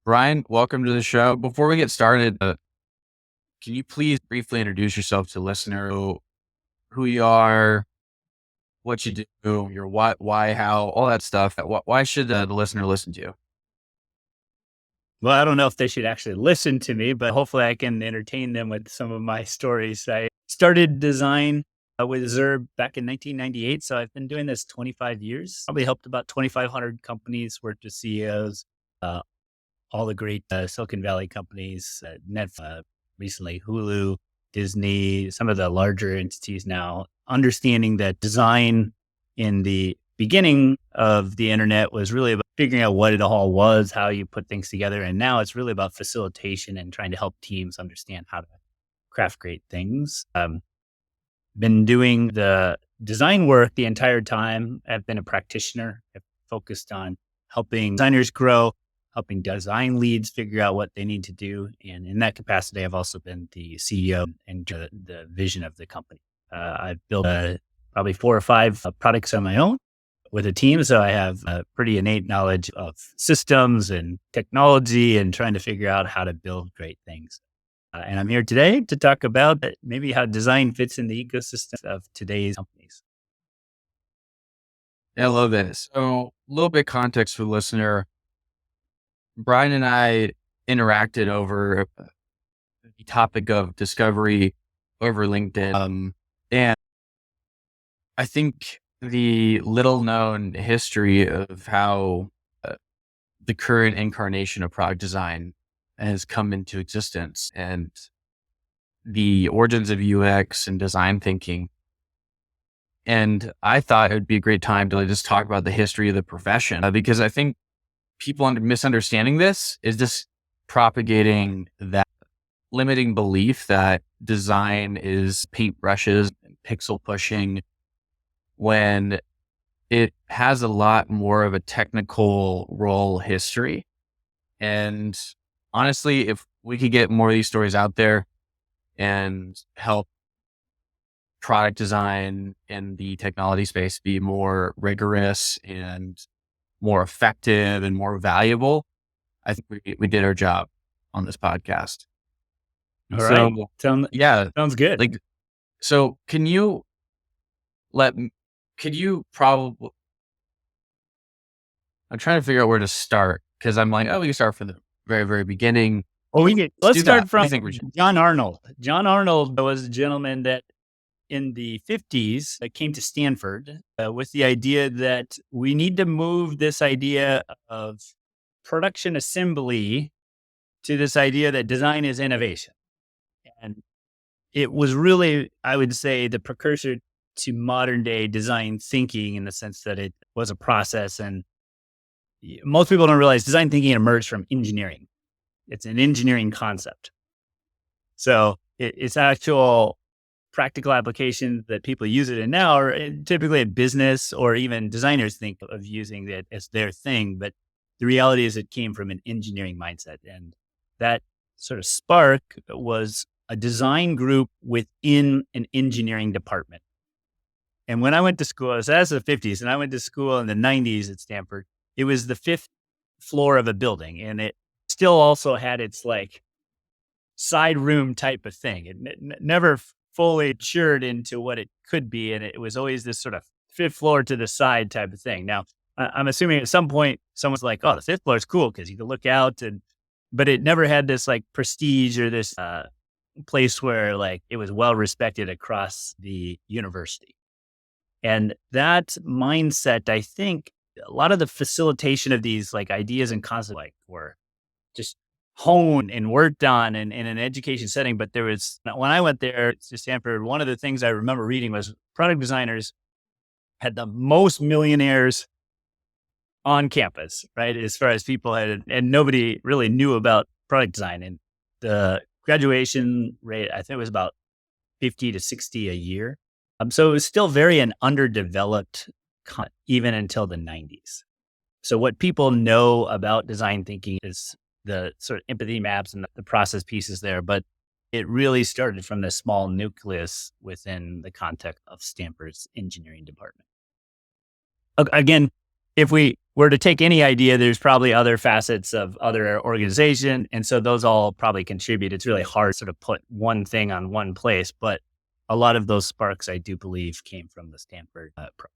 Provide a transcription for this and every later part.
Bryan, welcome to the show. Before we get started, can you please briefly introduce yourself to the listener, who you are, what you do, your what, why, how, all that stuff? Why should the listener listen to you? Well, I don't know if they should actually listen to me, but hopefully I can entertain them with some of my stories. I started design with Zerb back in 1998. So I've been doing this 25 years, probably helped about 2,500 companies, worked with CEOs, uh, all the great Silicon Valley companies, Netflix, recently Hulu, Disney, some of the larger entities now, understanding that design in the beginning of the internet was really about figuring out what it all was, how you put things together. And now it's really about facilitation and trying to help teams understand how to craft great things. Been doing the design work the entire time. I've been a practitioner. I've focused on helping designers grow, helping design leads figure out what they need to do. And in that capacity, I've also been the CEO and the vision of the company. I've built probably 4 or 5 products on my own with a team. So I have a pretty innate knowledge of systems and technology and trying to figure out how to build great things. And I'm here today to talk about maybe how design fits in the ecosystem of today's companies. Yeah, I love that. So, a little bit context for the listener. Bryan and I interacted over the topic of discovery over LinkedIn. And I think the little known history of how the current incarnation of product design has come into existence and the origins of UX and design thinking. And I thought it would be a great time to just talk about the history of the profession because I think people misunderstanding this is just propagating that limiting belief that design is paintbrushes and pixel pushing when it has a lot more of a technical role history. And honestly, if we could get more of these stories out there and help product design in the technology space be more rigorous and more effective and more valuable, I think we did our job on this podcast. All right. So yeah, Sounds good. like, so let, could you probably, I'm trying to figure out where to start because I'm like, oh, we can start from the very, very beginning. Well, Let's let's do that. start What do from you think we should? John Arnold. John Arnold was a gentleman that in the 50s came to Stanford with the idea that we need to move this idea of production assembly to this idea that design is innovation. And it was really, I would say, the precursor to modern day design thinking in the sense that it was a process. And most people don't realize design thinking emerged from engineering. It's an engineering concept. So it's actual practical applications that people use it in now are typically in business, or even designers think of using it as their thing. But the reality is it came from an engineering mindset. And that sort of spark was a design group within an engineering department. And when I went to school, that's the 50s, and I went to school in the 90s at Stanford. It was the 5th floor of a building, and it still also had its like side room type of thing. It never fully matured into what it could be. And it was always this sort of 5th floor to the side type of thing. Now, I'm assuming at some point someone's like, oh, the 5th floor is cool because you can look out, but it never had this like prestige or this place where like it was well respected across the university. And that mindset, I think a lot of the facilitation of these like ideas and concepts like were just honed and worked on in an education setting. But there was, when I went there to Stanford, one of the things I remember reading was product designers had the most millionaires on campus, right? As far as people had, and nobody really knew about product design. And the graduation rate, I think it was about 50 to 60 a year. So it was still very an underdeveloped even until the 90s. So what people know about design thinking is the sort of empathy maps and the process pieces there, but it really started from this small nucleus within the context of Stanford's engineering department. Again, if we were to take any idea, there's probably other facets of other organization. And so those all probably contribute. It's really hard to sort of put one thing on one place, but a lot of those sparks, I do believe, came from the Stanford program.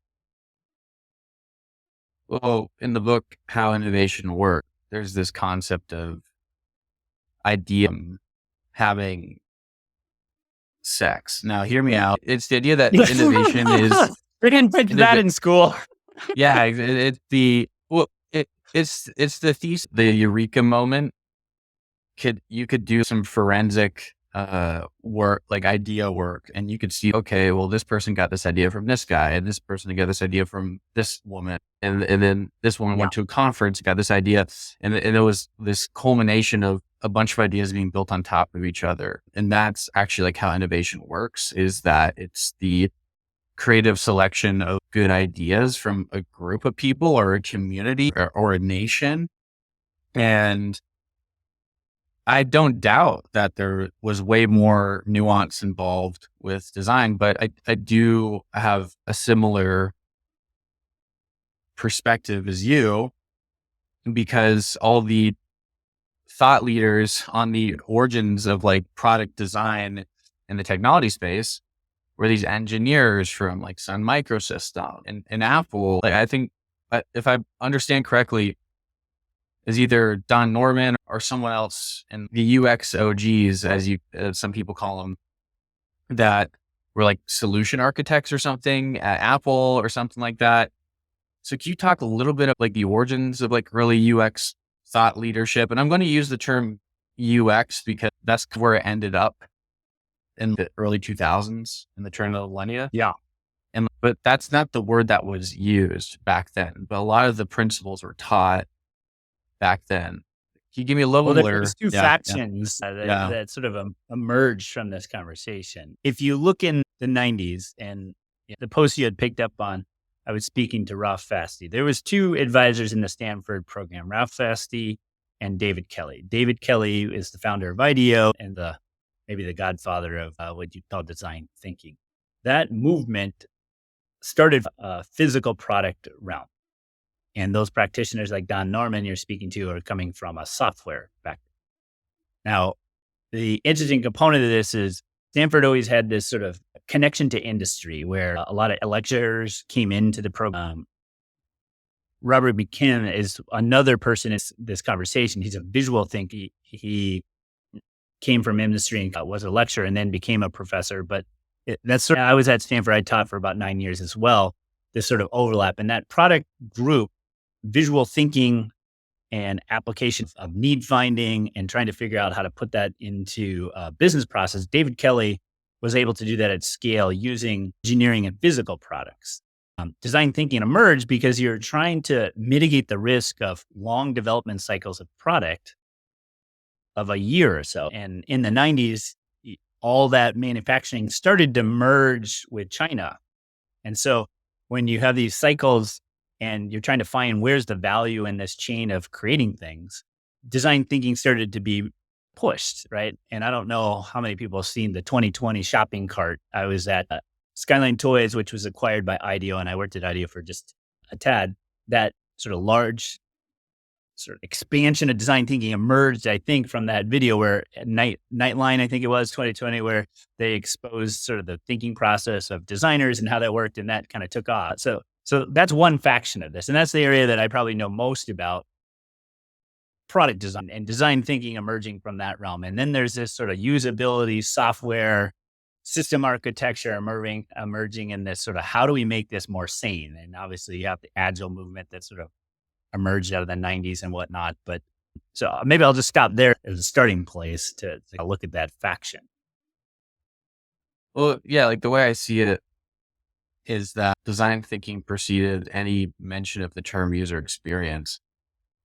Well, in the book, How Innovation Works, there's this concept of idea having sex. Now, hear me out. It's the idea that innovation is, We didn't teach that in school. yeah, it's the, well, it's the thesis, the eureka moment. You could do some forensic work, like idea work, and you could see, okay, well, this person got this idea from this guy, and this person got this idea from this woman, and then this woman went to a conference, got this idea, and it was this culmination of a bunch of ideas being built on top of each other. And that's actually like how innovation works, is that it's the creative selection of good ideas from a group of people or a community or a nation. And I don't doubt that there was way more nuance involved with design, but I do have a similar perspective as you, because all the thought leaders on the origins of like product design in the technology space were these engineers from like Sun Microsystem and Apple. Like, I think, if I understand correctly, is either Don Norman or someone else in the UX OGs, as some people call them, that were like solution architects or something at Apple or something like that. So can you talk a little bit of like the origins of like early UX thought leadership? And I'm going to use the term UX because that's where it ended up in the early 2000s, in the turn of the millennia. Yeah. But that's not the word that was used back then. But a lot of the principles were taught back then. Can you give me a little more? There's two factions that sort of emerged from this conversation. If you look in the 90s and the post you had picked up on, I was speaking to Ralph Fasti. There was two advisors in the Stanford program, Ralph Fasti and David Kelly. David Kelly is the founder of IDEO and maybe the godfather of what you call design thinking. That movement started a physical product realm. And those practitioners like Don Norman you're speaking to are coming from a software background. Now, the interesting component of this is Stanford always had this sort of connection to industry where a lot of lecturers came into the program. Robert McKim is another person in this conversation. He's a visual thinker. He came from industry and was a lecturer and then became a professor. But I was at Stanford. I taught for about 9 years as well. This sort of overlap. And that product group, visual thinking and application of need finding and trying to figure out how to put that into a business process. David Kelly was able to do that at scale using engineering and physical products. Design thinking emerged because you're trying to mitigate the risk of long development cycles of product of a year or so. And in the 90s, all that manufacturing started to merge with China. And so when you have these cycles and you're trying to find where's the value in this chain of creating things, design thinking started to be pushed, right? And I don't know how many people have seen the 2020 shopping cart. I was at Skyline Toys, which was acquired by IDEO, and I worked at IDEO for just a tad. That sort of large sort of expansion of design thinking emerged, I think, from that video where Nightline, I think it was 2020, where they exposed sort of the thinking process of designers and how that worked, and that kind of took off. So that's one faction of this, and that's the area that I probably know most about product design and design thinking emerging from that realm. And then there's this sort of usability, software, system architecture emerging in this sort of how do we make this more sane? And obviously you have the agile movement that sort of emerged out of the 90s and whatnot. But so maybe I'll just stop there as a starting place to look at that faction. Well, yeah, like the way I see it is that design thinking preceded any mention of the term user experience.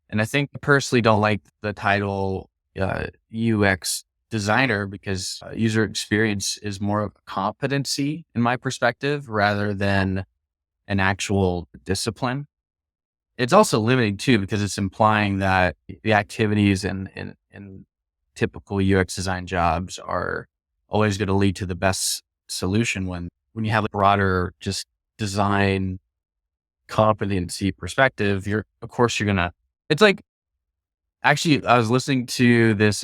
And I think I personally don't like the title UX designer because user experience is more of a competency in my perspective rather than an actual discipline. It's also limiting too because it's implying that the activities in typical UX design jobs are always going to lead to the best solution when you have a broader just design competency perspective, of course you're gonna, it's like, actually, I was listening to this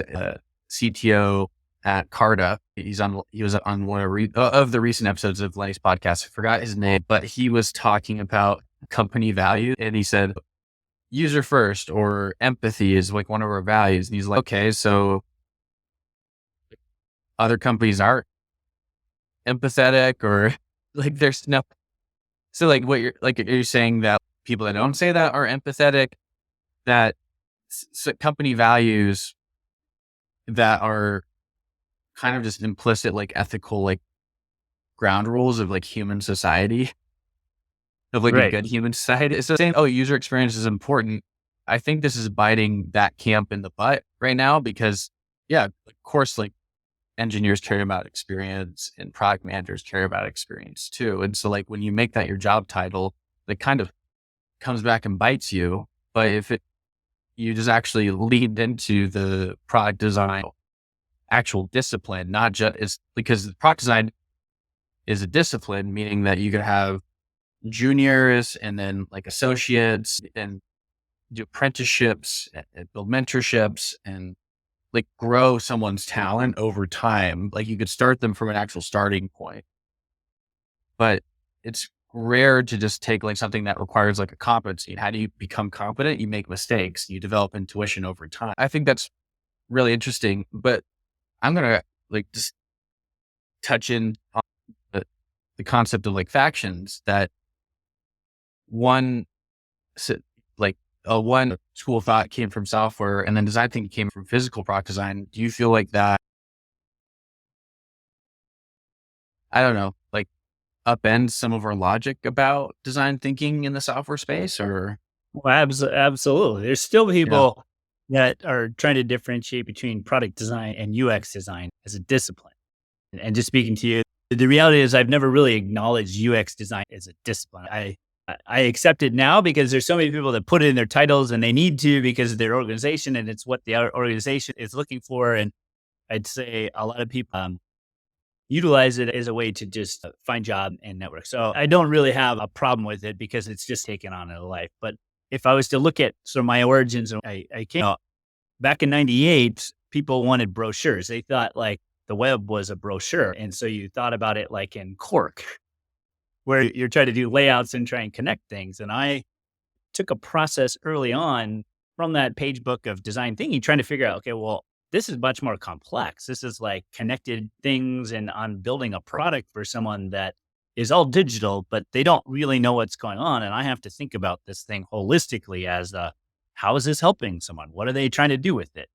CTO at Carta. He was on one of the recent episodes of Lenny's podcast. I forgot his name, but he was talking about company value, and he said user first or empathy is like one of our values. And he's like, okay, so other companies aren't empathetic, or like there's no. So like what you're like, are you saying that people that don't say that are empathetic, that company values that are kind of just implicit, like ethical, like ground rules of like human society, of like a Right. good human society? It's the same. Oh, user experience is important. I think this is biting that camp in the butt right now because, yeah, of course, like engineers care about experience and product managers care about experience too. And so, like, when you make that your job title, it kind of comes back and bites you. But if you just actually leaned into the product design actual discipline, not just because the product design is a discipline, meaning that you could have juniors and then like associates and do apprenticeships and build mentorships and like grow someone's talent over time. Like you could start them from an actual starting point, but it's rare to just take like something that requires like a competency. And how do you become competent? You make mistakes, you develop intuition over time. I think that's really interesting, but I'm going to like just touch in on the concept of like factions, that one, like one school of thought came from software and then design thinking came from physical product design. Do you feel like that, I don't know, like upends some of our logic about design thinking in the software space, or? Well, absolutely. There's still Yeah. people that are trying to differentiate between product design and UX design as a discipline. And just speaking to you, the reality is I've never really acknowledged UX design as a discipline. I accept it now because there's so many people that put it in their titles and they need to because of their organization and it's what the organization is looking for. And I'd say a lot of people utilize it as a way to just find job and network. So I don't really have a problem with it because it's just taken on a life. But if I was to look at sort of my origins, I came out back in 98, people wanted brochures. They thought like the web was a brochure. And so you thought about it like in Cork, where you're trying to do layouts and try and connect things. And I took a process early on from that page book of design thinking, trying to figure out, okay, well, this is much more complex. This is like connected things, and I'm building a product for someone that is all digital, but they don't really know what's going on. And I have to think about this thing holistically as how is this helping someone? What are they trying to do with it?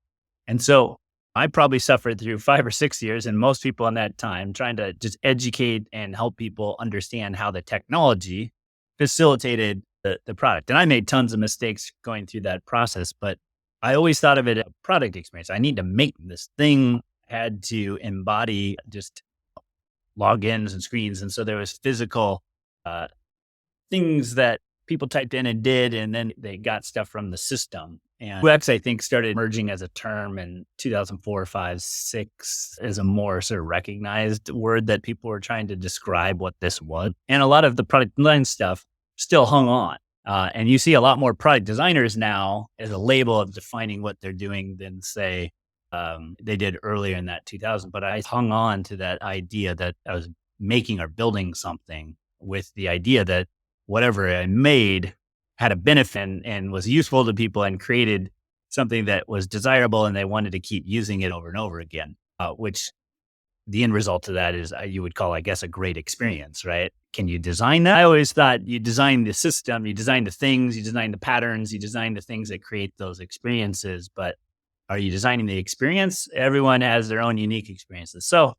And so I probably suffered through 5 or 6 years, and most people in that time trying to just educate and help people understand how the technology facilitated the product. And I made tons of mistakes going through that process, but I always thought of it as a product experience. I need to make this thing, had to embody just logins and screens. And so there was physical uh, things that people typed in and did, and then they got stuff from the system. And UX, I think, started emerging as a term in 2004, 5, 6 as a more sort of recognized word that people were trying to describe what this was. And a lot of the product design stuff still hung on. And you see a lot more product designers now as a label of defining what they're doing than, say, they did earlier in that 2000. But I hung on to that idea that I was making or building something with the idea that whatever I made had a benefit and was useful to people and created something that was desirable and they wanted to keep using it over and over again, which the end result of that is you would call, I guess, a great experience, right? Can you design that? I always thought you design the system, you design the things, you design the patterns, you design the things that create those experiences, but are you designing the experience? Everyone has their own unique experiences. So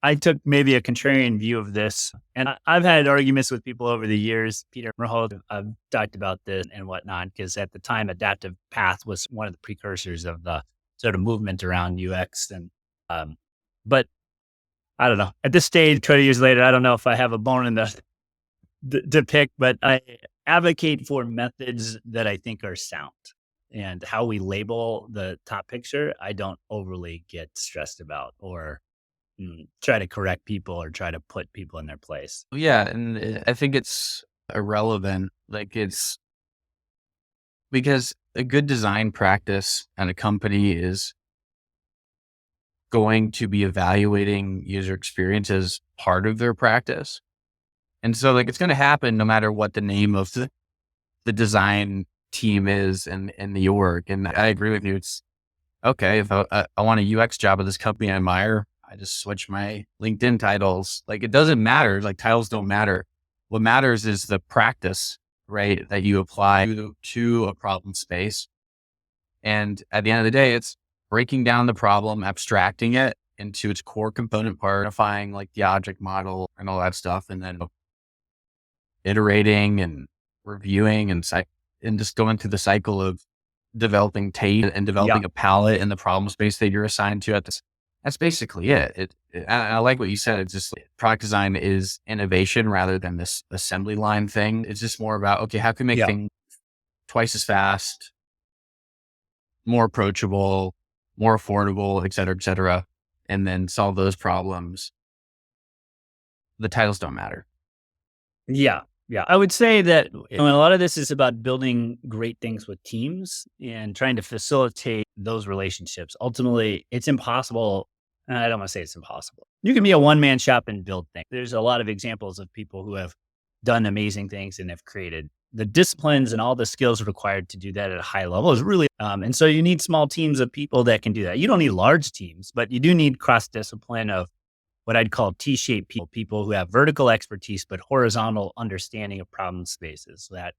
I took maybe a contrarian view of this, and I've had arguments with people over the years. Peter Merhold, I've talked about this and whatnot, because at the time, Adaptive Path was one of the precursors of the sort of movement around UX. And but I don't know. At this stage, 20 years later, I don't know if I have a bone in the pick, but I advocate for methods that I think are sound. And how we label the top picture, I don't overly get stressed about or try to correct people or try to put people in their place. Yeah. And I think it's irrelevant. Like it's because a good design practice at a company is going to be evaluating user experience as part of their practice. And so like it's going to happen no matter what the name of the design team is in the org. And I agree with you. It's okay. If I want a UX job at this company I admire, I just switch my LinkedIn titles. Like it doesn't matter. Like titles don't matter. What matters is the practice, right? That you apply to a problem space. And at the end of the day, it's breaking down the problem, abstracting it into its core component part, identifying like the object model and all that stuff. And then iterating and reviewing and just going through the cycle of developing taste and developing a palette in the problem space that you're assigned to at this. That's basically it. I like what you said. It's just product design is innovation rather than this assembly line thing. It's just more about, okay, how can we make things twice as fast, more approachable, more affordable, et cetera, and then solve those problems. The titles don't matter. Yeah. Yeah. I would say that a lot of this is about building great things with teams and trying to facilitate those relationships. Ultimately, it's impossible. I don't want to say it's impossible. You can be a one-man shop and build things. There's a lot of examples of people who have done amazing things and have created the disciplines and all the skills required to do that at a high level is really, and so you need small teams of people that can do that. You don't need large teams, but you do need cross-discipline of what I'd call T-shaped people who have vertical expertise, but horizontal understanding of problem spaces that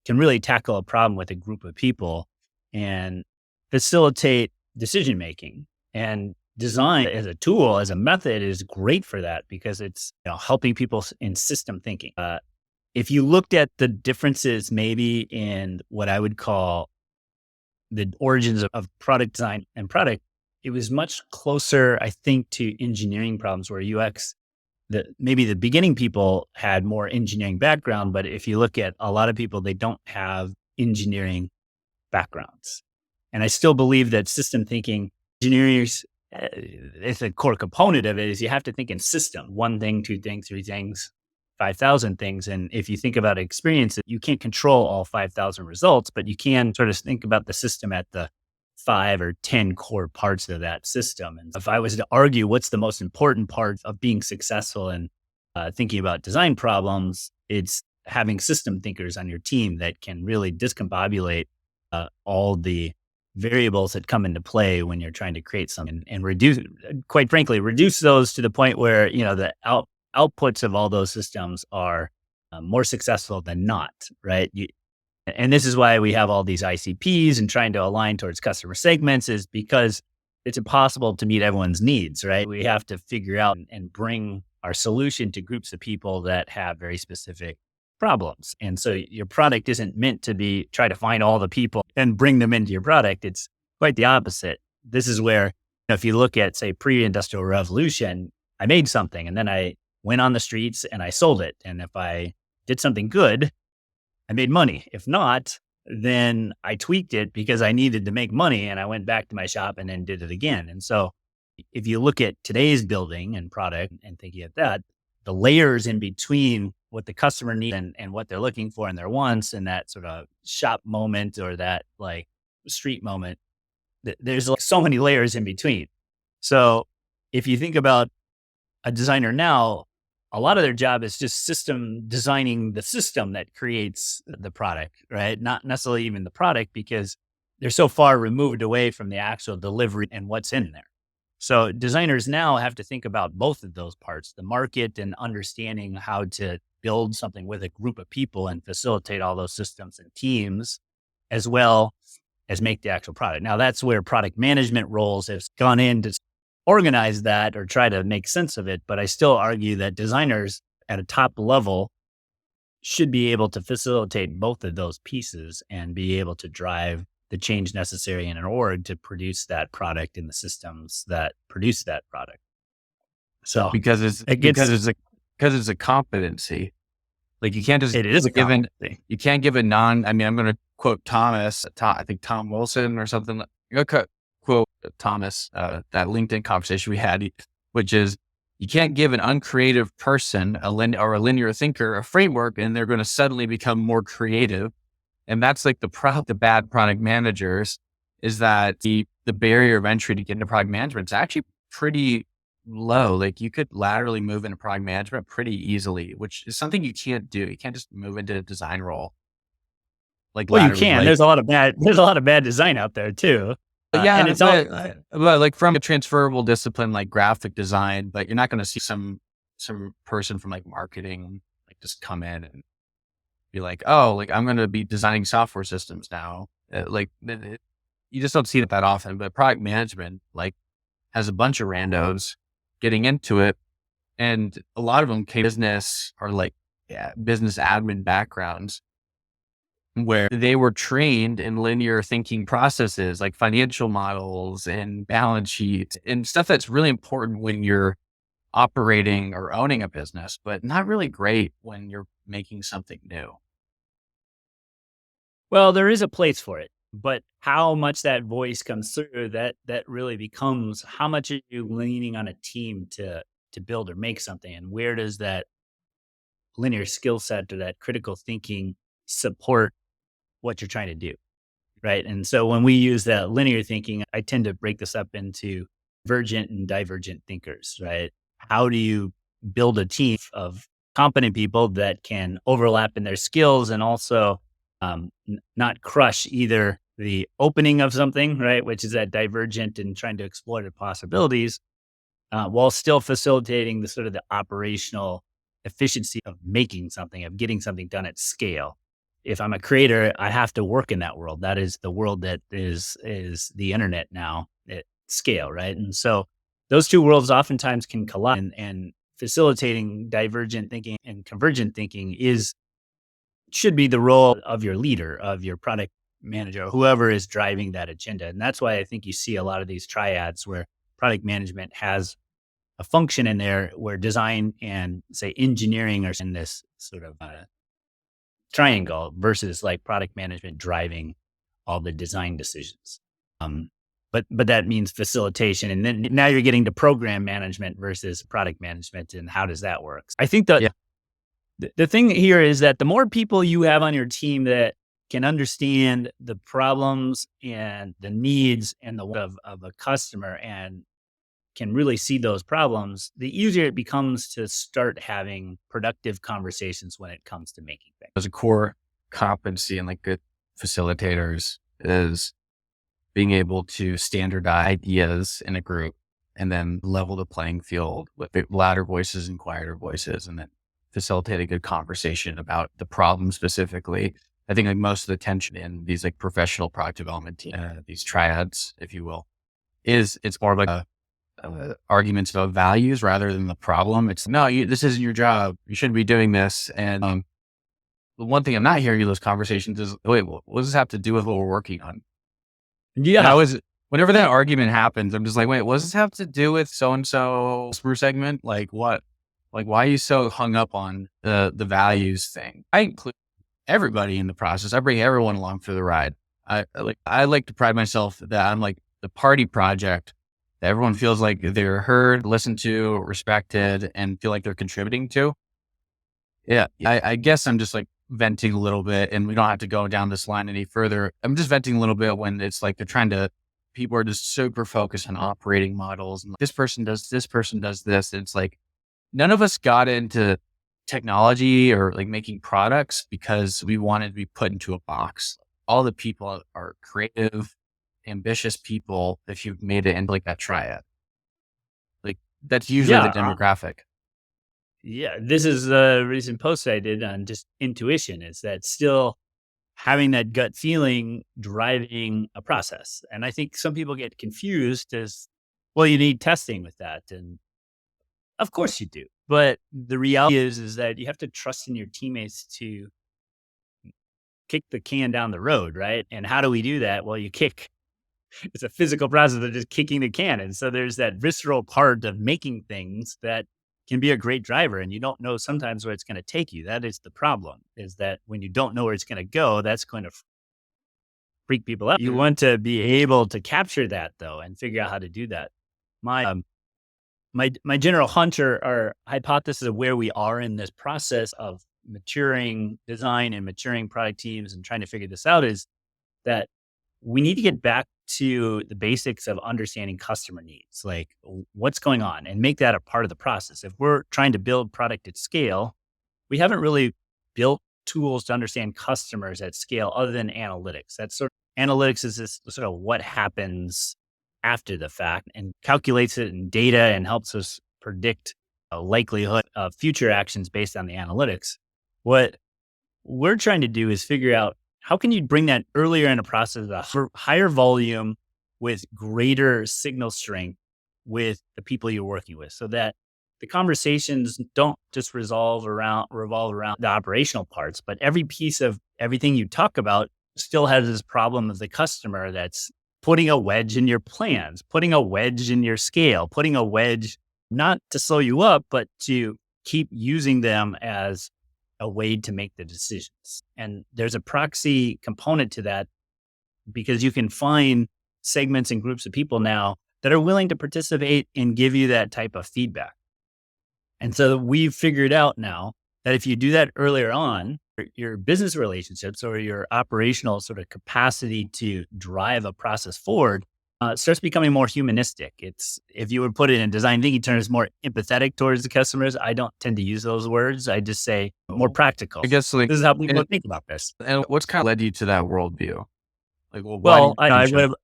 can really tackle a problem with a group of people and facilitate decision-making. And design as a tool, as a method is great for that because it's helping people in system thinking. If you looked at the differences maybe in what I would call the origins of product design and product, it was much closer, I think, to engineering problems where UX, maybe the beginning people had more engineering background, but if you look at a lot of people, they don't have engineering backgrounds. And I still believe that system thinking, engineers, it's a core component of it is you have to think in system, one thing, two things, three things, 5,000 things. And if you think about experience, you can't control all 5,000 results, but you can sort of think about the system at the 5 or 10 core parts of that system. And if I was to argue what's the most important part of being successful in thinking about design problems, it's having system thinkers on your team that can really discombobulate all the variables that come into play when you're trying to create something and reduce, quite frankly, reduce those to the point where, the outputs of all those systems are more successful than not, right? And this is why we have all these ICPs and trying to align towards customer segments is because it's impossible to meet everyone's needs, right? We have to figure out and bring our solution to groups of people that have very specific problems. And so your product isn't meant to try to find all the people and bring them into your product. It's quite the opposite. This is where, if you look at, say, pre-industrial revolution, I made something and then I went on the streets and I sold it. And if I did something good, I made money. If not, then I tweaked it because I needed to make money and I went back to my shop and then did it again. And so if you look at today's building and product and thinking of that, the layers in between what the customer needs and what they're looking for and their wants and that sort of shop moment or that like street moment, there's like so many layers in between. So if you think about a designer now, a lot of their job is just designing the system that creates the product, right? Not necessarily even the product because they're so far removed away from the actual delivery and what's in there. So designers now have to think about both of those parts, the market and understanding how to build something with a group of people and facilitate all those systems and teams, as well as make the actual product. Now that's where product management roles have gone in to organize that or try to make sense of it. But I still argue that designers at a top level should be able to facilitate both of those pieces and be able to drive the change necessary in an org to produce that product in the systems that produce that product. So because it's a competency. Like you can't just it is a competency. You can't give a I'm going to quote I think Tom Wilson or something. Quote Thomas, that LinkedIn conversation we had, which is You can't give an uncreative person or a linear thinker a framework and they're going to suddenly become more creative. And that's like the bad product managers is that the barrier of entry to get into product management is actually pretty low. Like you could laterally move into product management pretty easily, which is something you can't do. You can't just move into a design role like Well, you laterally. can. Like There's a lot of bad design out there too. And yeah, it's all but like from a transferable discipline like graphic design, but you're not going to see some person from like marketing like just come in and be like, oh, like I'm going to be designing software systems now. You just don't see it that often. But product management like has a bunch of randos getting into it, and a lot of them came business or like business admin backgrounds where they were trained in linear thinking processes like financial models and balance sheets and stuff that's really important when you're operating or owning a business, but not really great when you're making something new. well, there is a place for it, but how much that voice comes through, that really becomes how much are you leaning on a team to build or make something, and where does that linear skill set or that critical thinking support what you're trying to do, right? And so when we use that linear thinking, I tend to break this up into divergent and divergent thinkers, right? How do you build a team of competent people that can overlap in their skills and also not crush either the opening of something, right, which is that divergent and trying to explore the possibilities, while still facilitating the sort of the operational efficiency of making something, of getting something done at scale. If I'm a creator, I have to work in that world. That is the world that is the internet now at scale, right? And so those two worlds oftentimes can collide, and facilitating divergent thinking and convergent thinking should be the role of your leader, of your product manager, or whoever is driving that agenda. And that's why I think you see a lot of these triads where product management has a function in there where design and say engineering are in this sort of triangle versus like product management driving all the design decisions. Um, but that means facilitation, and then now you're getting to program management versus product management, and how does that work? I think that Yeah. the thing here is that the more people you have on your team that can understand the problems and the needs and the of a customer and can really see those problems, the easier it becomes to start having productive conversations when it comes to making things. As a core competency and like good facilitators is being able to standardize ideas in a group and then level the playing field with the louder voices and quieter voices, and then facilitate a good conversation about the problem specifically. I think like most of the tension in these like professional product development these triads, if you will, it's more of like arguments about values rather than the problem. It's no, this isn't your job. You shouldn't be doing this. And the one thing I'm not hearing in those conversations is, wait, what does this have to do with what we're working on? And Yeah. whenever that argument happens, I'm just like, wait, what does this have to do with so-and-so customer segment? Like what? Like, why are you so hung up on the values thing? I include everybody in the process. I bring everyone along for the ride. I like to pride myself that I'm like the party project that everyone feels like they're heard, listened to, respected, and feel like they're contributing to. Yeah. I guess I'm just like venting a little bit, and we don't have to go down this line any further. I'm just venting a little bit when it's like people are just super focused on operating models. And this person does this. And it's like, none of us got into technology or like making products because we wanted to be put into a box. All the people are creative, ambitious people. If you've made it into like that triad, like that's usually the Yeah. demographic. Yeah, this is a recent post I did on just intuition. Is that still having that gut feeling driving a process? And I think some people get confused as, well, you need testing with that. And of course you do. But the reality is that you have to trust in your teammates to kick the can down the road, right? And how do we do that? Well, it's a physical process of just kicking the can. And so there's that visceral part of making things that can be a great driver, and you don't know sometimes where it's going to take you. That is the problem, is that when you don't know where it's going to go, that's going to freak people out. You want to be able to capture that though and figure out how to do that. My my general hunch or hypothesis of where we are in this process of maturing design and maturing product teams and trying to figure this out is that we need to get back to the basics of understanding customer needs, like what's going on, and make that a part of the process. If we're trying to build product at scale, we haven't really built tools to understand customers at scale other than analytics. Analytics is this sort of what happens after the fact and calculates it in data and helps us predict a likelihood of future actions based on the analytics. What we're trying to do is figure out how can you bring that earlier in a process, a higher volume with greater signal strength with the people you're working with, so that the conversations don't just revolve around the operational parts, but every piece of everything you talk about still has this problem of the customer that's putting a wedge in your plans, putting a wedge in your scale, putting a wedge not to slow you up, but to keep using them as a way to make the decisions. And there's a proxy component to that because you can find segments and groups of people now that are willing to participate and give you that type of feedback. And so we've figured out now that if you do that earlier on, your business relationships or your operational sort of capacity to drive a process forward starts becoming more humanistic. It's, if you would put it in design thinking terms, more empathetic towards the customers. I don't tend to use those words. I just say more practical. I guess like, This is how people think about this. and what's kind of led you to that worldview? Like, well, why Well, do you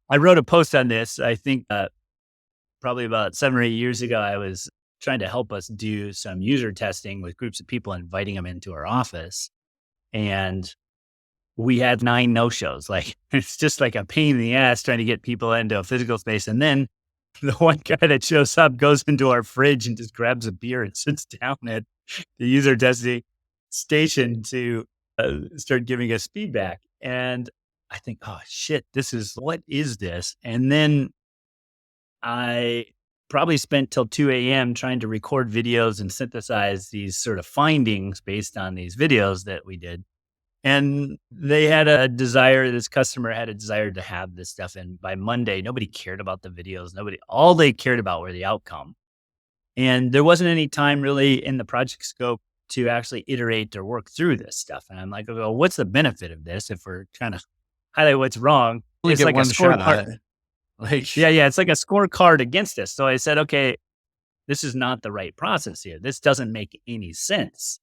I wrote a post on this. I think probably about 7 or 8 years ago, I was trying to help us do some user testing with groups of people, inviting them into our office. And we had 9 no-shows. Like, it's just like a pain in the ass trying to get people into a physical space. And then the one guy that shows up goes into our fridge and just grabs a beer and sits down at the user testing station to start giving us feedback. And I think, oh shit, what is this? And then I probably spent till 2 a.m. trying to record videos and synthesize these sort of findings based on these videos that we did. And this customer had a desire to have this stuff. And by Monday, nobody cared about the videos. All they cared about were the outcome. And there wasn't any time really in the project scope to actually iterate or work through this stuff. And I'm like, well, what's the benefit of this if we're trying to highlight what's wrong? It's like a scorecard. It's like a scorecard against us. So I said, okay, this is not the right process here. This doesn't make any sense.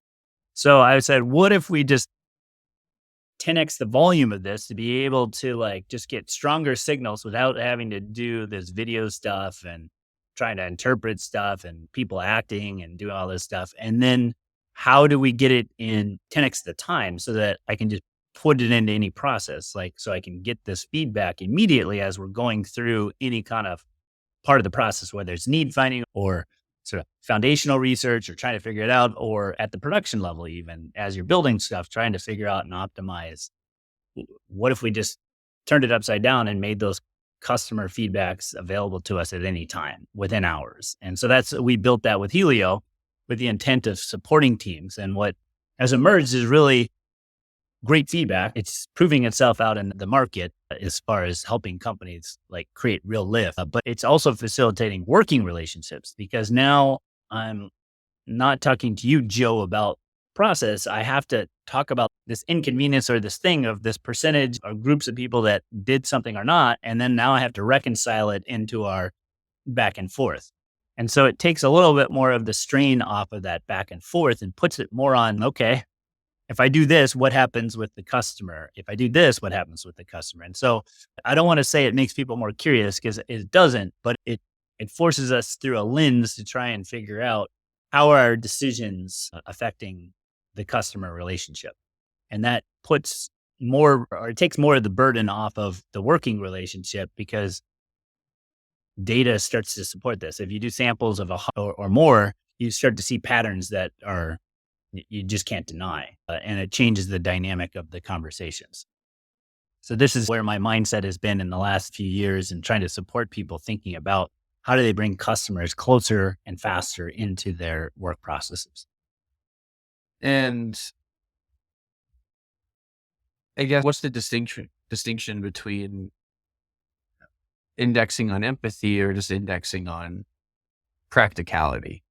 So I said, what if we just 10x the volume of this to be able to like just get stronger signals without having to do this video stuff and trying to interpret stuff and people acting and doing all this stuff. And then how do we get it in 10x the time so that I can just put it into any process, like, so I can get this feedback immediately as we're going through any kind of part of the process, whether it's need finding or sort of foundational research or trying to figure it out, or at the production level, even as you're building stuff, trying to figure out and optimize. What if we just turned it upside down and made those customer feedbacks available to us at any time within hours? And so we built that with Helio with the intent of supporting teams. And what has emerged is really great feedback. It's proving itself out in the market as far as helping companies like create real lift, but it's also facilitating working relationships, because now I'm not talking to you, Joe, about process. I have to talk about this inconvenience or this thing of this percentage or groups of people that did something or not. And then now I have to reconcile it into our back and forth. And so it takes a little bit more of the strain off of that back and forth and puts it more on, okay, if I do this, what happens with the customer? If I do this, what happens with the customer? And so I don't want to say it makes people more curious, because it doesn't, but it forces us through a lens to try and figure out how are our decisions affecting the customer relationship. And that puts more, or it takes more of the burden off of the working relationship, because data starts to support this. If you do samples of or more, you start to see patterns that are you just can't deny, and it changes the dynamic of the conversations. So this is where my mindset has been in the last few years, and trying to support people thinking about how do they bring customers closer and faster into their work processes. And I guess what's the distinction between indexing on empathy or just indexing on practicality.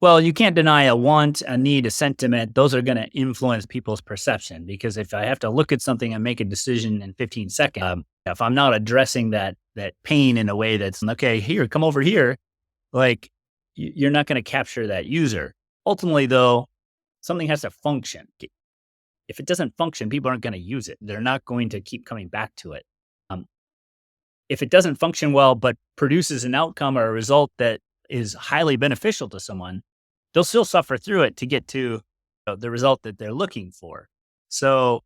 Well, you can't deny a want, a need, a sentiment. Those are going to influence people's perception, because if I have to look at something and make a decision in 15 seconds, if I'm not addressing that pain in a way that's okay, here, come over here, like you're not going to capture that user. Ultimately, though, something has to function. If it doesn't function, people aren't going to use it. They're not going to keep coming back to it. If it doesn't function well, but produces an outcome or a result that is highly beneficial to someone, they'll still suffer through it to get to the result that they're looking for. So,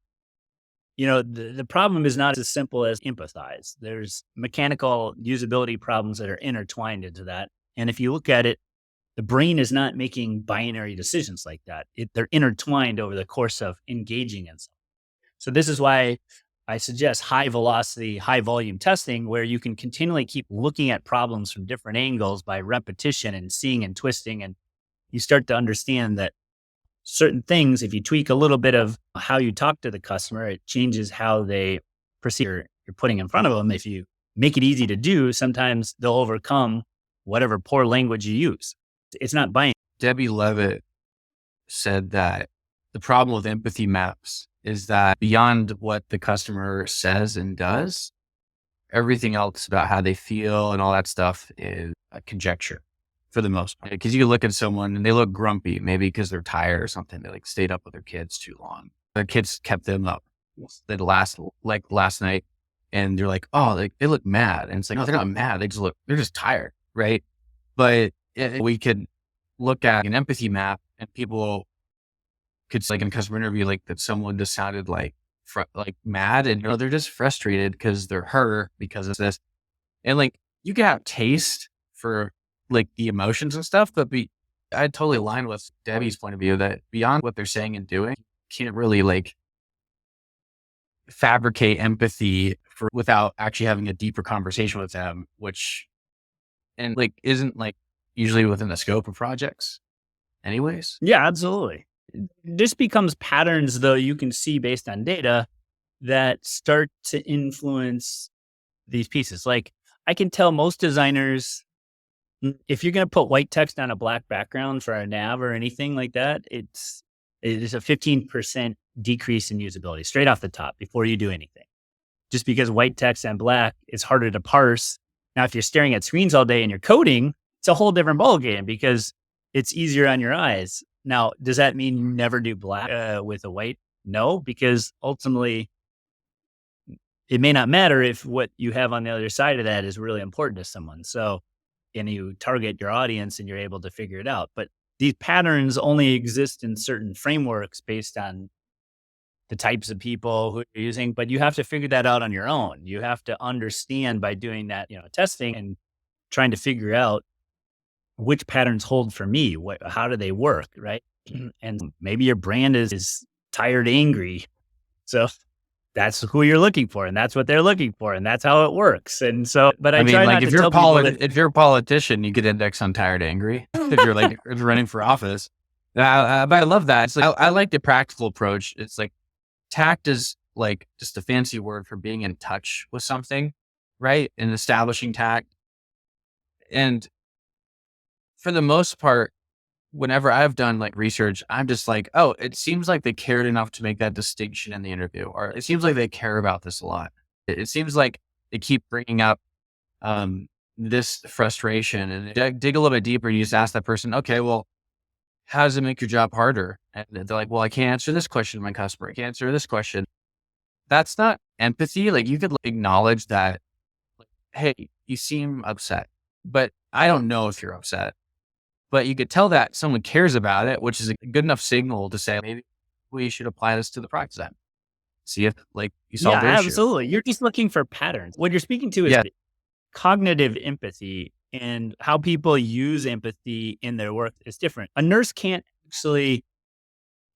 the problem is not as simple as empathize. There's mechanical usability problems that are intertwined into that. And if you look at it, the brain is not making binary decisions like that. They're intertwined over the course of engaging in something. So this is why I suggest high velocity, high volume testing, where you can continually keep looking at problems from different angles by repetition and seeing and twisting. And you start to understand that certain things, if you tweak a little bit of how you talk to the customer, it changes how they perceive you're putting in front of them. If you make it easy to do, sometimes they'll overcome whatever poor language you use. It's not buying. Debbie Levitt said that the problem with empathy maps is that beyond what the customer says and does, everything else about how they feel and all that stuff is a conjecture for the most part. Because you look at someone and they look grumpy, maybe because they're tired or something. They stayed up with their kids too long. Their kids kept them up last night, and they're like, oh, they look mad. And it's like, no, they're not mad. They're just tired. Right. But we could look at an empathy map and people could, like in a customer interview, like that someone just sounded like mad, and they're just frustrated because they're hurt because of this. And like you can have taste for like the emotions and stuff, but I totally align with Debbie's point of view that beyond what they're saying and doing, you can't really like fabricate empathy without actually having a deeper conversation with them, and like isn't like usually within the scope of projects anyways. Yeah, absolutely. This becomes patterns, though, you can see based on data that start to influence these pieces. Like I can tell most designers, if you're going to put white text on a black background for a nav or anything like that, it is a 15% decrease in usability straight off the top before you do anything. Just because white text and black is harder to parse. Now, if you're staring at screens all day and you're coding, it's a whole different ballgame because it's easier on your eyes. Now, does that mean you never do black with a white? No, because ultimately it may not matter if what you have on the other side of that is really important to someone. So, and you target your audience and you're able to figure it out. But these patterns only exist in certain frameworks based on the types of people who you're using, but you have to figure that out on your own. You have to understand by doing that, testing and trying to figure out which patterns hold for me. How do they work, right? And maybe your brand is tired, angry. So that's who you're looking for, and that's what they're looking for, and that's how it works. And so, but I mean, try not if to you're tell people that if you're a politician, you could index on tired, angry. If you're like running for office, but I love that. It's like I like the practical approach. It's like tact is like just a fancy word for being in touch with something, right? And establishing tact. And for the most part, whenever I've done like research, I'm just like, oh, it seems like they cared enough to make that distinction in the interview, or it seems like they care about this a lot. It seems like they keep bringing up this frustration, and dig a little bit deeper. And you just ask that person, okay, well, how does it make your job harder? And they're like, well, I can't answer this question to my customer. I can't answer this question. That's not empathy. Like you could acknowledge that, like, hey, you seem upset, but I don't know if you're upset. But you could tell that someone cares about it, which is a good enough signal to say, maybe we should apply this to the product design. See if like you solve their issue. Absolutely. You're just looking for patterns. What you're speaking to is cognitive empathy, and how people use empathy in their work is different. A nurse can't actually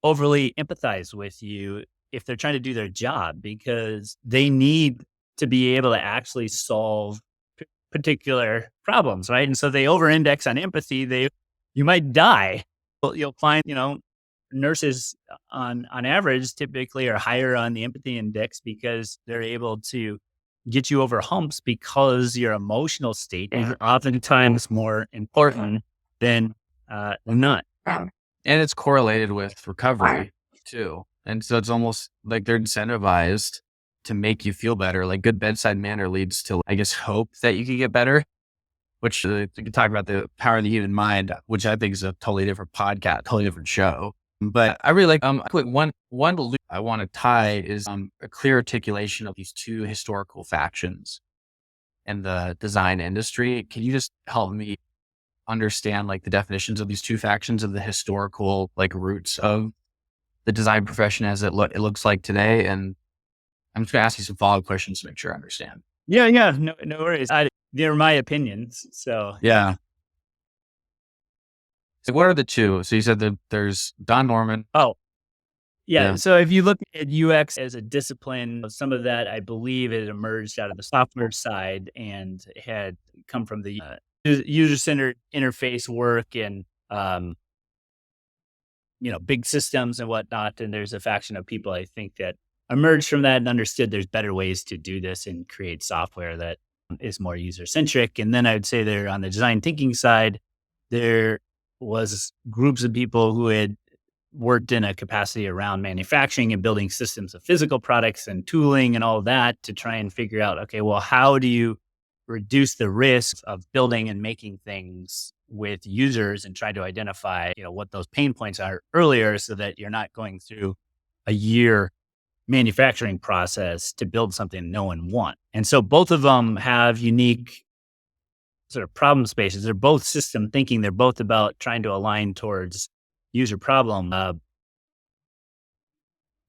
overly empathize with you if they're trying to do their job, because they need to be able to actually solve particular problems, right? And so they over-index on empathy. You might die. You'll find, nurses on average typically are higher on the empathy index because they're able to get you over humps because your emotional state is oftentimes more important than not. And it's correlated with recovery too. And so it's almost like they're incentivized to make you feel better. Like good bedside manner leads to, I guess, hope that you can get better, which we can talk about the power of the human mind, which I think is a totally different podcast, totally different show. But I really like, quick, one loop I want to tie is a clear articulation of these two historical factions in the design industry. Can you just help me understand like the definitions of these two factions of the historical like roots of the design profession as it looks like today? And I'm just gonna ask you some follow-up questions to make sure I understand. Yeah, no worries. They're my opinions, so Yeah. So what are the two? So you said that there's Don Norman. oh, Yeah. yeah. So if you look at UX as a discipline, some of that I believe it emerged out of the software side and had come from the user-centered interface work and big systems and whatnot. And there's a faction of people I think that emerged from that and understood there's better ways to do this and create software that is more user-centric. And then I would say there on the design thinking side, there was groups of people who had worked in a capacity around manufacturing and building systems of physical products and tooling and all of that to try and figure out, okay, well, how do you reduce the risk of building and making things with users and try to identify, what those pain points are earlier so that you're not going through a year manufacturing process to build something no one wants. And so both of them have unique sort of problem spaces. They're both system thinking. They're both about trying to align towards user problem.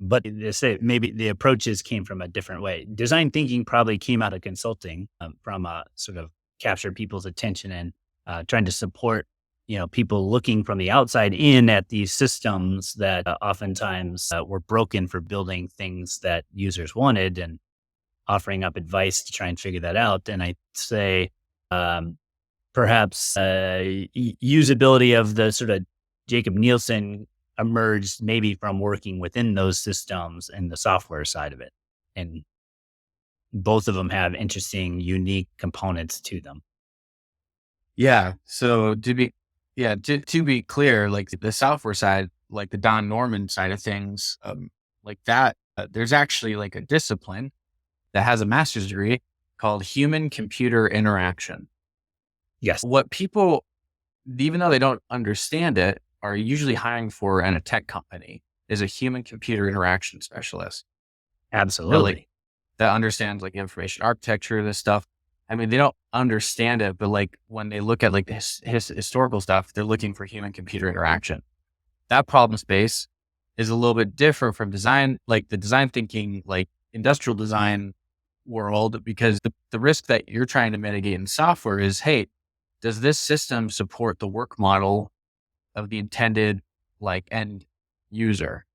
But they say maybe the approaches came from a different way. Design thinking probably came out of consulting from sort of capture people's attention and trying to support, people looking from the outside in at these systems that oftentimes were broken for building things that users wanted and offering up advice to try and figure that out. And I'd say perhaps usability of the sort of Jacob Nielsen emerged maybe from working within those systems and the software side of it. And both of them have interesting, unique components to them. Yeah. So to be clear, like the software side, like the Don Norman side of things, like that, there's actually like a discipline that has a master's degree called human computer interaction. Yes. What people, even though they don't understand it, are usually hiring for in a tech company is a human computer interaction specialist. Absolutely. That understands like information architecture, this stuff. I mean, they don't understand it, but like when they look at like his historical stuff, they're looking for human computer interaction. That problem space is a little bit different from design, like the design thinking, like industrial design world, because the risk that you're trying to mitigate in software is, hey, does this system support the work model of the intended like end user?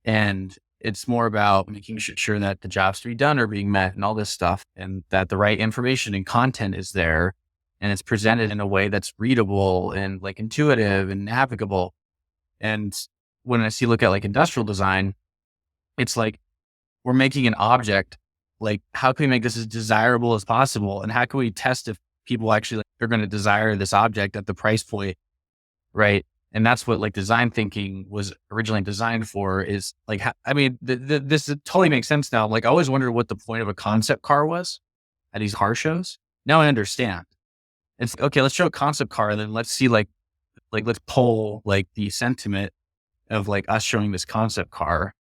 And it's more about making sure that the jobs to be done are being met and all this stuff, and that the right information and content is there and it's presented in a way that's readable and like intuitive and navigable. And when look at like industrial design, it's like we're making an object, like how can we make this as desirable as possible? And how can we test if people actually they're going to desire this object at the price point, right? And that's what like design thinking was originally designed for is like, this totally makes sense now. Like I always wondered what the point of a concept car was at these car shows. Now I understand. It's okay. Let's show a concept car and then let's see like let's poll like the sentiment of like us showing this concept car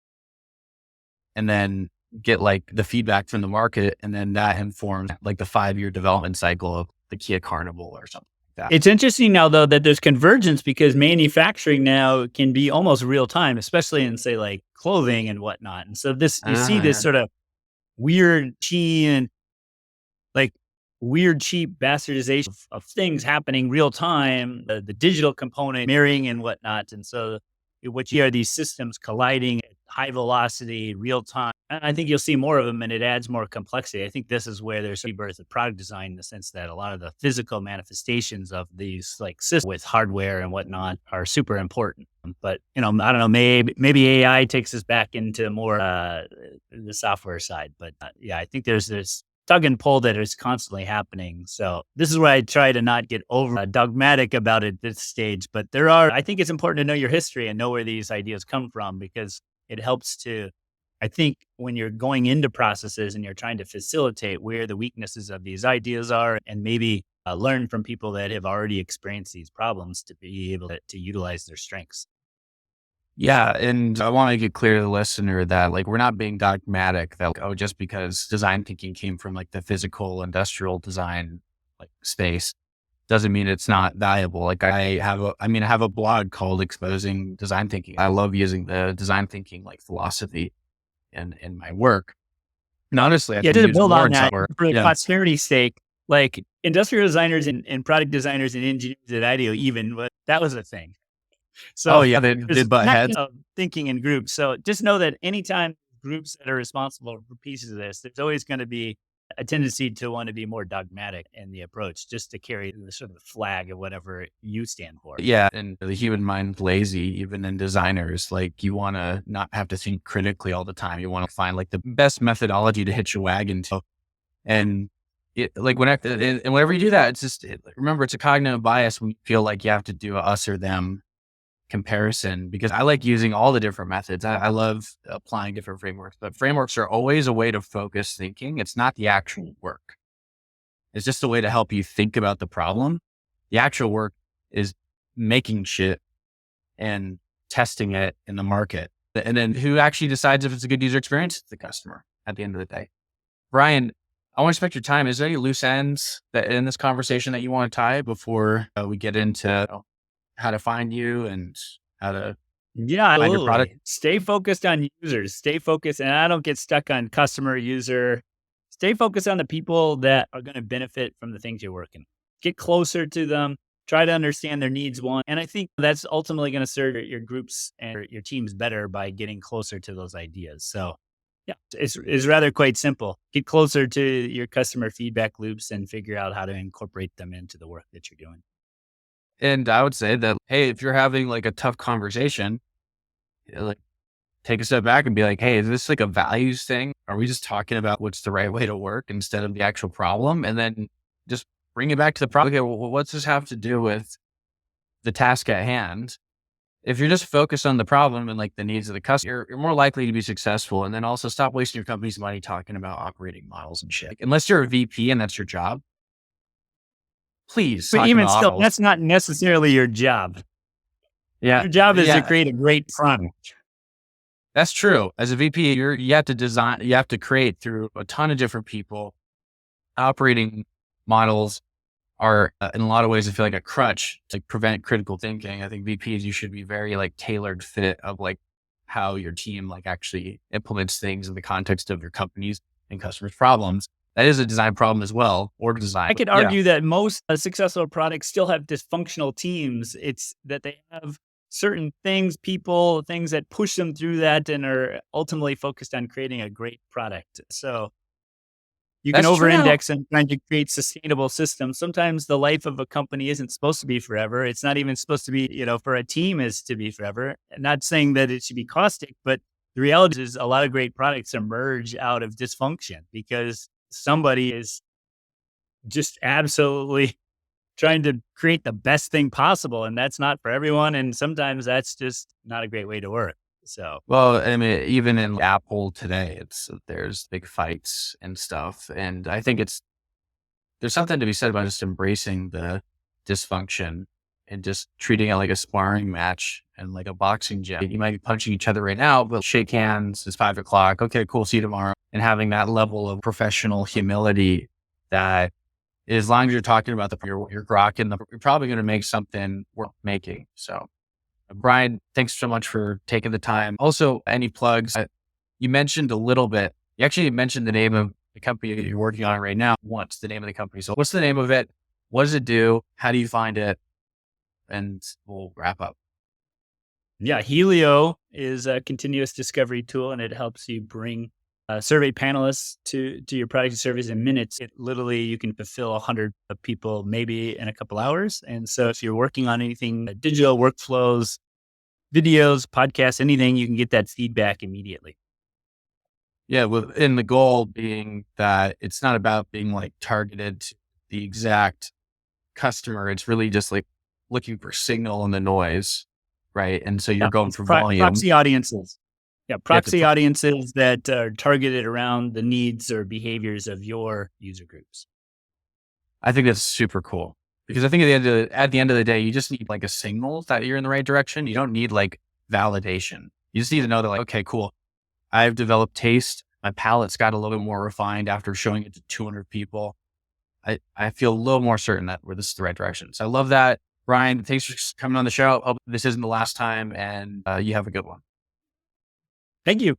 and then get like the feedback from the market. And then that informs like the 5-year development cycle of the Kia Carnival or something. It's interesting now, though, that there's convergence because manufacturing now can be almost real time, especially in, say, like clothing and whatnot. And so you see this sort of weird, cheap bastardization of things happening real time, the digital component marrying and whatnot. And so what you are these systems colliding at high velocity, real time. And I think you'll see more of them and it adds more complexity. I think this is where there's a rebirth of product design in the sense that a lot of the physical manifestations of these like systems with hardware and whatnot are super important. But, I don't know, maybe AI takes us back into more the software side. But yeah, I think there's tug and pull that is constantly happening. So this is where I try to not get over dogmatic about it at this stage. But I think it's important to know your history and know where these ideas come from, because it helps to, I think, when you're going into processes and you're trying to facilitate where the weaknesses of these ideas are, and maybe learn from people that have already experienced these problems to be able to utilize their strengths. Yeah, and I want to make it clear to the listener that like we're not being dogmatic that like, oh, just because design thinking came from like the physical industrial design like space doesn't mean it's not valuable. Like I have a blog called Exposing Design Thinking. I love using the design thinking like philosophy in my work. And honestly, I Yeah, can just to use it build more on in that software. for the Yeah. posterity's sake, like industrial designers and product designers and engineers at IDEO, even that was a thing. Oh So yeah, they there's butt not heads. thinking in groups. So just know that anytime groups that are responsible for pieces of this, there's always going to be a tendency to want to be more dogmatic in the approach, just to carry the sort of flag of whatever you stand for. Yeah, and the human mind's lazy, even in designers. Like you want to not have to think critically all the time. You want to find like the best methodology to hitch a wagon to. And like and whenever you do that, remember it's a cognitive bias when you feel like you have to do a us or them comparison, because I like using all the different methods. I love applying different frameworks, but frameworks are always a way to focus thinking. It's not the actual work. It's just a way to help you think about the problem. The actual work is making shit and testing it in the market. And then who actually decides if it's a good user experience? It's the customer at the end of the day. Bryan, I want to respect your time. Is there any loose ends that in this conversation that you want to tie before we get into how to find you and how to Yeah, find your product? absolutely. Stay focused on users. Stay focused, and I don't get stuck on customer, user. Stay focused on the people that are going to benefit from the things you're working. Get closer to them. Try to understand their needs. One, and I think that's ultimately going to serve your groups and your teams better by getting closer to those ideas. So, yeah, it's rather quite simple. Get closer to your customer feedback loops and figure out how to incorporate them into the work that you're doing. And I would say that, hey, if you're having like a tough conversation, like take a step back and be like, hey, is this like a values thing? Are we just talking about what's the right way to work instead of the actual problem? And then just bring it back to the problem. Okay, well, what's this have to do with the task at hand? If you're just focused on the problem and like the needs of the customer, you're more likely to be successful. And then also stop wasting your company's money talking about operating models and shit. Like, unless you're a VP and that's your job, please But talk even about still, models. that's not necessarily your job. Yeah. Your job is to Yeah. create a great product. That's true. As a VP, you have to design, you have to create through a ton of different people. Operating models are in a lot of ways, I feel like a crutch to prevent critical thinking. I think VPs, you should be very like tailored fit of like how your team like actually implements things in the context of your companies and customers' problems. That is a design problem as well, or design. I could Yeah. argue that most successful products still have dysfunctional teams. It's that they have certain things, people, things that push them through that and are ultimately focused on creating a great product. So you can That's over true. index and trying to create sustainable systems. Sometimes the life of a company isn't supposed to be forever. It's not even supposed to be, for a team is to be forever. Not saying that it should be caustic, but the reality is a lot of great products emerge out of dysfunction because somebody is just absolutely trying to create the best thing possible. And that's not for everyone. And sometimes that's just not a great way to work. So Well, I mean, even in Apple today, there's big fights and stuff. And I think there's something to be said about just embracing the dysfunction and just treating it like a sparring match and like a boxing gym. You might be punching each other right now, but shake hands. It's 5 o'clock. Okay, cool. See you tomorrow. And having that level of professional humility that as long as you're talking about you're grokking you're probably going to make something worth making. So Bryan, thanks so much for taking the time. Also, any plugs? You mentioned a little bit. You actually mentioned the name of the company that you're working on right now. What's the name of the company? So what's the name of it? What does it do? How do you find it? And we'll wrap up. yeah, Helio is a continuous discovery tool and it helps you bring survey panelists to your product and service in minutes. It literally, you can fulfill 100 people maybe in a couple hours. And so if you're working on anything, digital workflows, videos, podcasts, anything, you can get that feedback immediately. Yeah, within the goal being that it's not about being like targeted to the exact customer. It's really just like looking for signal in the noise, right? And so you're Yeah, going it's for volume. proxy audiences. Yeah, You have to. proxy audiences that are targeted around the needs or behaviors of your user groups. I think that's super cool because I think at the end of the day, you just need like a signal that you're in the right direction. You don't need like validation. You just need to know that like, okay, cool. I've developed taste. My palate's got a little bit more refined after showing it to 200 people. I feel a little more certain that this is the right direction. So I love that. Bryan, thanks for coming on the show. Hope this isn't the last time and you have a good one. Thank you.